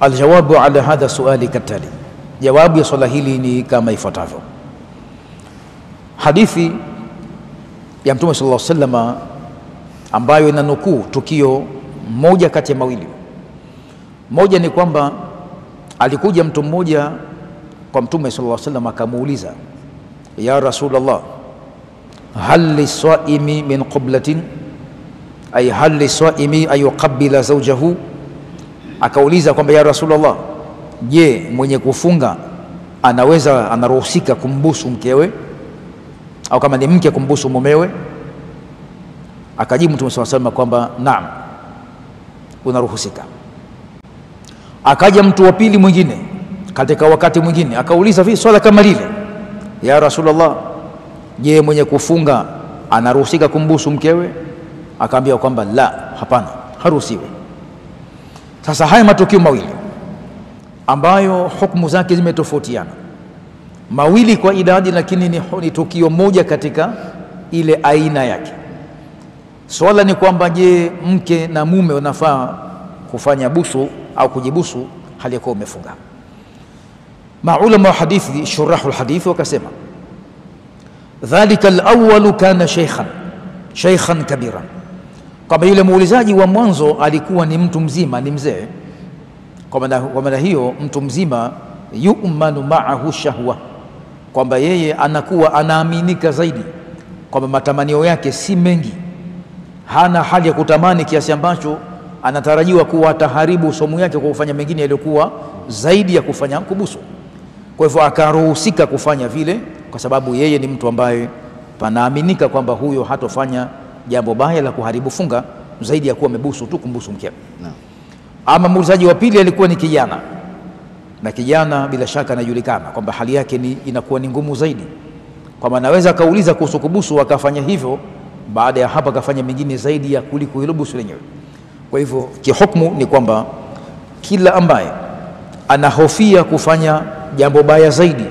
Aljawabu ala hadha suali katali, jawabu ya swala hili ni kama ifuatavyo. Hadithi ya Mtume sallallahu alaihi wasallam ambayo inanukuu tukio moja kati ya mawili. Moja ni kwamba alikuja mtu mmoja kwa Mtume sallallahu alaihi wasallam akamuuliza, ya Rasulullah, hal liswaimi min qiblatin, ay hal liswaimi ay yuqabbila zawjahu. Akauliza kwamba ya Rasulullah, je, mwenye kufunga anaruhusika kumbusu mkewe, au kama ni mke kumbusu mumewe? Akajibu Mtume sallallahu alaihi wasallam kwamba naam, unaruhusika. Akaja mtu wa pili mwingine katika wakati mwingine akauliza vi swala kama lile, ya Rasulullah, je, mwenye kufunga anaruhusika kumbusu mkewe? Akaambia kwamba la, hapana, haruhusiwi. Sasa haya matukio mawili ambayo hukumu zake zimetofautiana, mawili kwa idadi, lakini ni tukio moja katika ile aina yake. Swala ni kwamba je, mke na mume wanafaa kufanya busu au kujibusu hali ya kuwa umefunga? Maulama wa hadithi, shurahul hadithi, wakasema dhalika alawwalu kana shaykhan kabiran, kwamba yule muulizaji wa mwanzo alikuwa ni mtu mzima, ni mzee. Kwa maana hiyo mtu mzima yu'manu ma'ahu shahwa, kwamba yeye anakuwa anaaminika zaidi kwamba matamanio yake si mengi, hana hali ya kutamani kiasi ambacho anatarajiwa kuwa ataharibu somo yake kwa kufanya mengine yaliyokuwa zaidi ya kufanya kubusu. Kwa hivyo akaruhusika kufanya vile, kwa sababu yeye ni mtu ambaye panaaminika kwamba huyo hatofanya jambo baya la kuharibu funga zaidi ya kuwa amebusu tu, kumbusu mkewe. Ama muulizaji wa pili alikuwa ni kijana, na kijana bila shaka anajulikana kwamba hali yake inakuwa ni ngumu zaidi, kwamba anaweza akauliza kuhusu kubusu akafanya hivyo, baada ya hapa akafanya mengine zaidi ya kuliko hilo busu lenyewe. Kwa hivyo kihukumu ni kwamba kila ambaye anahofia kufanya jambo baya zaidi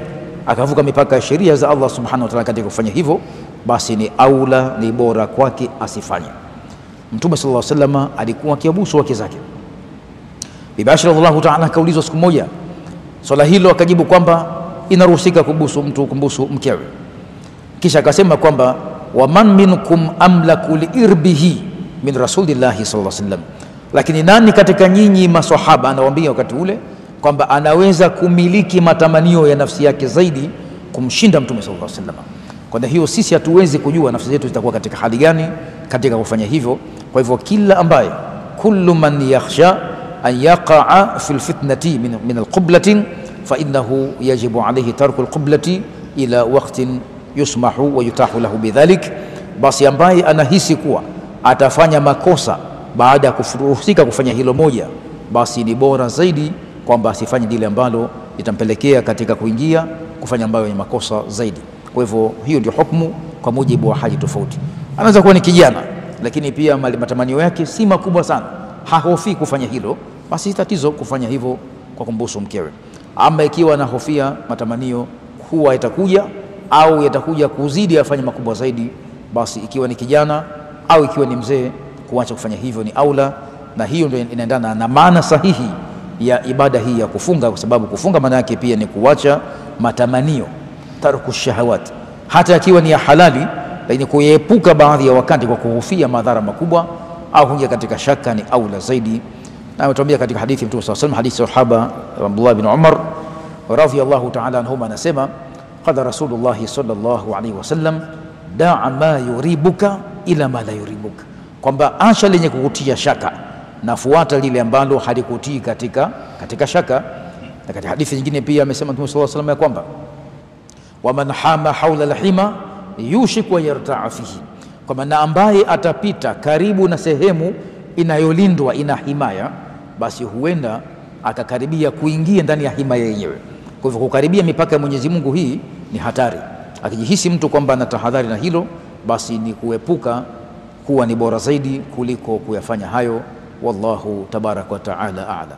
akavuka mipaka ya sheria za Allah subhanahu wa ta'ala katika kufanya hivyo, basi ni aula, ni bora kwake asifanye. Mtume sallallahu alaihi wasallam alikuwa akiabusu wake zake. Bibi Aisha radhiallahu ta'ala akaulizwa siku moja swala hilo, akajibu kwamba inaruhusika kubusu mtu kumbusu mkewe. Kisha akasema kwamba wa man minkum amlaku liirbihi min rasulillahi sallallahu alaihi wasallam, lakini nani katika nyinyi maswahaba, anawaambia wakati ule kwamba anaweza kumiliki matamanio ya nafsi yake zaidi kumshinda Mtume sallallahu alaihi wasallam. Kwa hiyo sisi hatuwezi kujua nafsi zetu zitakuwa katika hali gani katika kufanya hivyo. Kwa hivyo kila ambaye, kullu man yakhsha an yaqa'a fil fitnati min alqiblatin fa innahu yajibu alayhi tarku alqiblati ila waqtin yusmahu wa yutahu lahu bidhalik, basi ambaye anahisi kuwa atafanya makosa baada ya kuruhusika kufanya hilo moja, basi ni bora zaidi kwamba asifanye lile ambalo litampelekea katika kuingia kufanya ambayo ni makosa zaidi. Kwa hivyo hiyo ndio hukumu kwa mujibu wa hali tofauti. Anaweza kuwa ni kijana lakini pia matamanio yake si makubwa sana, hahofi kufanya hilo, basi tatizo kufanya hivyo kwa kumbusu mkewe. Ama ikiwa anahofia matamanio huwa yatakuja au yatakuja kuzidi afanye makubwa zaidi, basi ikiwa ni kijana au ikiwa ni mzee, kuacha kufanya hivyo ni aula, na hiyo ndio inaendana na maana sahihi ya ibada hii ya kufunga, kwa sababu kufunga maana yake pia ni kuacha matamanio, tarku shahawat, hata akiwa ni ya halali, lakini kuepuka baadhi ya wakati kwa kuhofia madhara makubwa au kuingia katika shaka ni aula zaidi. Na ametuambia katika hadithi Mtume sallallahu alaihi wasallam, hadithi sahaba Abdullah bin Umar radhiyallahu ta'ala anhuma, anasema qala Rasulullah sallallahu alaihi wasallam, da'a ma yuribuka ila ma la yuribuka, kwamba acha lenye kukutia shaka na fuata lile ambalo halikutii katika shaka. Na katika hadithi nyingine pia amesema Mtume sallallahu alaihi wasallam ya kwamba waman hama haula alhima yushiku yarta'a fihi, kwamba na ambaye atapita karibu na sehemu inayolindwa, ina himaya, basi huenda akakaribia kuingia ndani ya himaya yenyewe. Kwa hivyo kukaribia mipaka ya Mwenyezi Mungu hii ni hatari. Akijihisi mtu kwamba anatahadhari na hilo, basi ni kuepuka kuwa ni bora zaidi kuliko kuyafanya hayo. Wallahu tabaraka wa taala a'lam.